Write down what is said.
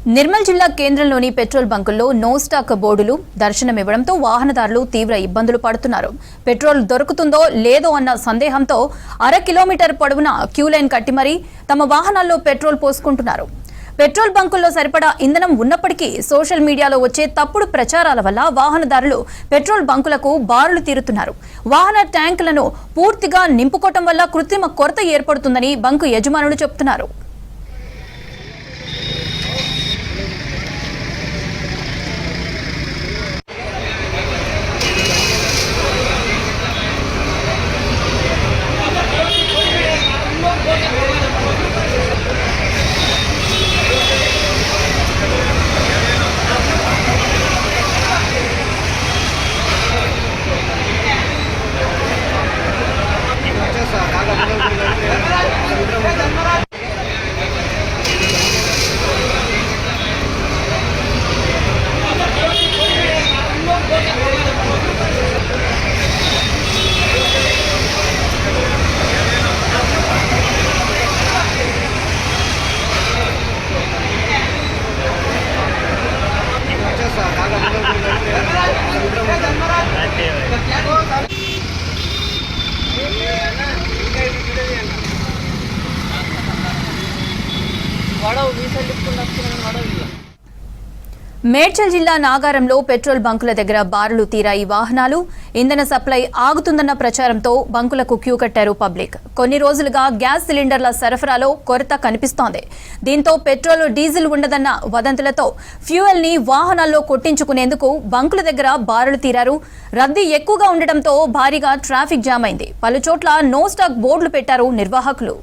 నిర్మల్ జిల్లా కేంద్రంలోని petrol బంకుల్లో no stock బోర్డులు దర్శనమివ్వడంతో వాహనదారులు తీవ్ర ఇబ్బందులు పడుతున్నారు. పెట్రోల్ దొరుకుతుందో లేదో అన్న సందేహంతో 1/2 కిలోమీటర్ పొడవున క్యూ లైన్ కట్టి మరీ తమ వాహనాల్లో పెట్రోల్ పోసుకుంటున్నారు. పెట్రోల్ బంకుల్లో సరిపడా ఇంధనం ఉన్నప్పటికీ సోషల్ మీడియాలో వచ్చే తప్పుడు ప్రచారాల వల్ల వాహనదారులు పెట్రోల్ బంకులకు బారులు తీరుతున్నారు. వాహన ట్యాంకులను పూర్తిగా నింపుకోవటం వల్ల కృత్రిమ కొరత ఏర్పడుతుందని బంకు యజమానులు చెబుతున్నారు. మేడ్చల్ జిల్లా నాగారంలో పెట్రోల్ బంకుల దగ్గర బారులు తీరాయి వాహనాలు. ఇంధన సప్లై ఆగుతుందన్న ప్రచారంతో బంకులకు క్యూ కట్టారు పబ్లిక్. కొన్ని రోజులుగా గ్యాస్ సిలిండర్ల సరఫరాలో కొరత కనిపిస్తోంది. దీంతో పెట్రోల్ డీజిల్ ఉండదన్న వదంతులతో ఫ్యూయల్ ని వాహనాల్లో కొట్టించుకునేందుకు బంకుల దగ్గర బారులు తీరారు. రద్దీ ఎక్కువగా ఉండటంతో భారీగా ట్రాఫిక్ జామ్ అయింది. పలుచోట్ల నో స్టాక్ బోర్డులు పెట్టారు నిర్వాహకులు.